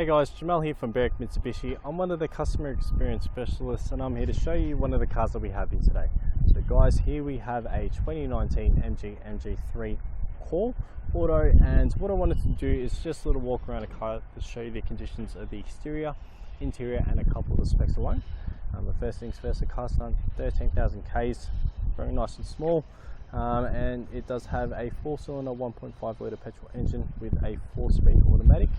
Hey guys, Jamal here from Berwick Mitsubishi. I'm one of the customer experience specialists and I'm here to show you one of the cars that we have here today. So guys, here we have a 2019 MG3 Core Auto, and what I wanted to do is just a little walk around the car to show you the conditions of the exterior, interior and a couple of the specs alone. The first things first, the car's done 13,000 Ks, very nice and small, and it does have a 4-cylinder 1.5 litre petrol engine with a 4-speed automatic.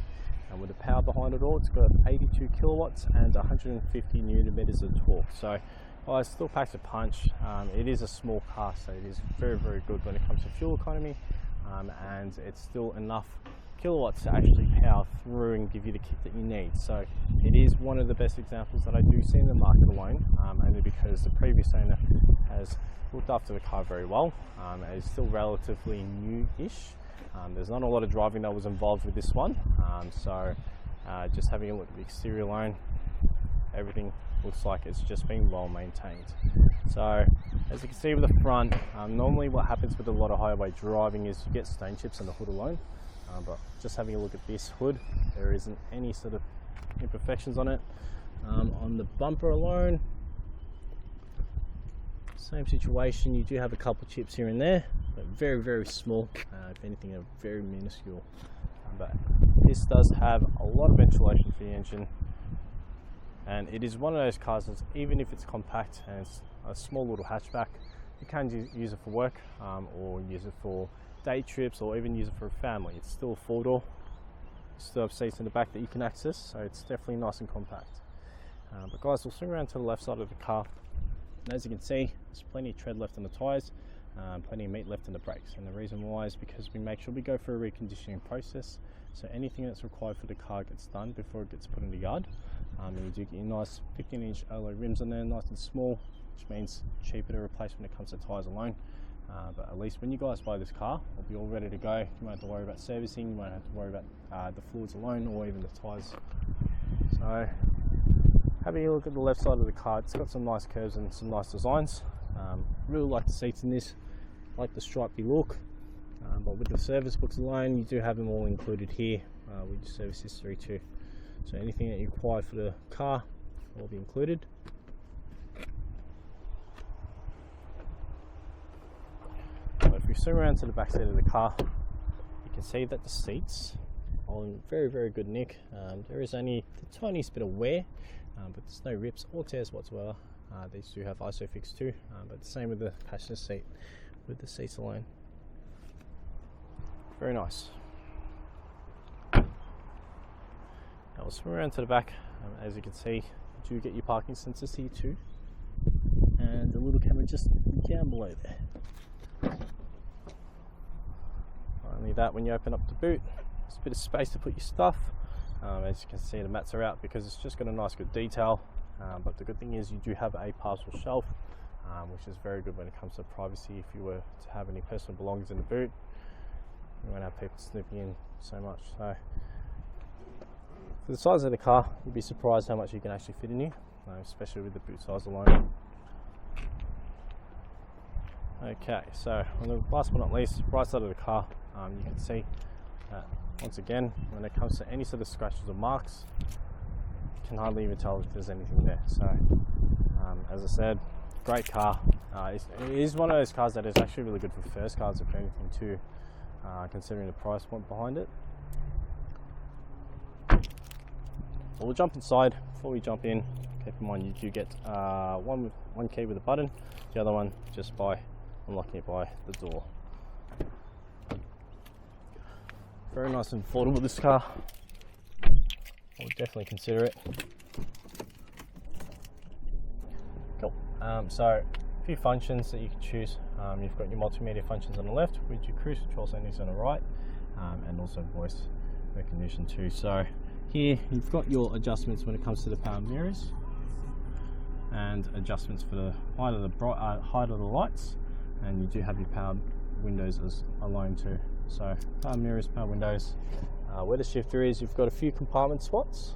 And with the power behind it all, it's got 82 kilowatts and 150 newton meters of torque. So it still packs a punch. It is a small car, so it is very, very good when it comes to fuel economy, and it's still enough kilowatts to actually power through and give you the kick that you need. So it is one of the best examples that I do see in the market alone, only because the previous owner has looked after the car very well. It's still relatively new-ish. There's not a lot of driving that was involved with this one, so just having a look at the exterior alone, everything looks like it's just been well maintained. So as you can see with the front, normally what happens with a lot of highway driving is you get stone chips on the hood alone, but just having a look at this hood, there isn't any sort of imperfections on it. On the bumper alone, same situation, you do have a couple chips here and there, but very, very small, if anything, a very minuscule. But this does have a lot of ventilation for the engine, and it is one of those cars that even if it's compact and it's a small little hatchback, you can use it for work, or use it for day trips, or even use it for a family. It's still a 4-door, still have seats in the back that you can access, so it's definitely nice and compact. But guys, we'll swing around to the left side of the car. And as you can see, there's plenty of tread left on the tyres, plenty of meat left in the brakes, and the reason why is because we make sure we go through a reconditioning process, so anything that's required for the car gets done before it gets put in the yard. And you do get your nice 15-inch alloy rims on there, nice and small, which means cheaper to replace when it comes to tyres alone. But at least when you guys buy this car, it'll be all ready to go. You won't have to worry about servicing, you won't have to worry about the fluids alone, or even the tyres. So having a look at the left side of the car, it's got some nice curves and some nice designs. Really like the seats in this, like the stripy look, but with the service books alone, you do have them all included here with your service history too. So anything that you require for the car will be included. So if we zoom around to the back side of the car, you can see that the seats are in very, very good nick. There is only the tiniest bit of wear, but there's no rips or tears whatsoever. These do have ISOFIX too, but the same with the passenger seat, with the seats alone. Very nice. Now we'll swing around to the back. As you can see, you do get your parking sensors here too, and the little camera just down below there. Not only that, when you open up the boot, there's a bit of space to put your stuff. As you can see, the mats are out because it's just got a nice good detail, but the good thing is you do have a parcel shelf, which is very good when it comes to privacy. If you were to have any personal belongings in the boot, you won't have people snooping in so much. So for the size of the car, you'd be surprised how much you can actually fit in here, especially with the boot size alone. Okay, so on the last but not least, right side of the car, you can see that once again, when it comes to any sort of scratches or marks, you can hardly even tell if there's anything there. So as I said, great car. It is one of those cars that is actually really good for first cars, if anything too, considering the price point behind it. Well, we'll jump inside. Before we jump in, keep in mind you do get one key with a button, the other one just by unlocking it by the door. Very nice and affordable, this car. I would definitely consider it. Cool. So a few functions that you can choose. You've got your multimedia functions on the left, with your cruise control settings on the right, and also voice recognition too. So here you've got your adjustments when it comes to the power mirrors, and adjustments for the height of the lights, and you do have your power windows as alone too. So power mirrors, power windows. Where the shifter is, you've got a few compartment spots,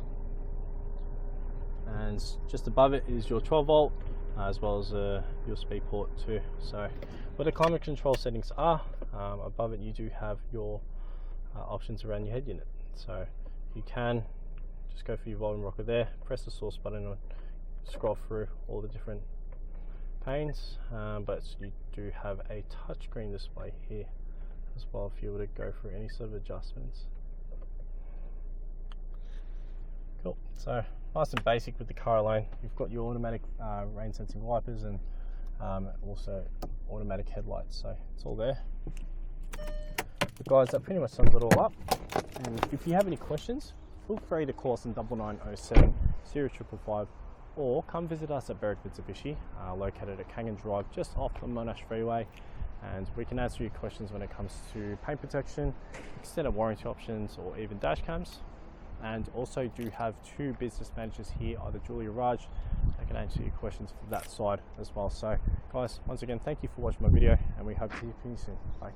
and just above it is your 12 volt as well as your speed port too. So where the climate control settings are, above it you do have your options around your head unit. So you can just go for your volume rocker there, press the source button and scroll through all the different panes, but you do have a touchscreen display here as well if you were to go through any sort of adjustments. Cool, so nice and basic with the car alone. You've got your automatic rain sensing wipers and also automatic headlights, so it's all there. But guys, that pretty much sums it all up, and if you have any questions, feel free to call us on 9907 0555, or come visit us at Berwick Mitsubishi, located at Kangan Drive, just off the Monash Freeway, and we can answer your questions when it comes to paint protection, extended warranty options, or even dash cams. And also do have two business managers here, either Julie or Raj, that can answer your questions for that side as well. So guys, once again, thank you for watching my video, and we hope to hear from you soon. Bye.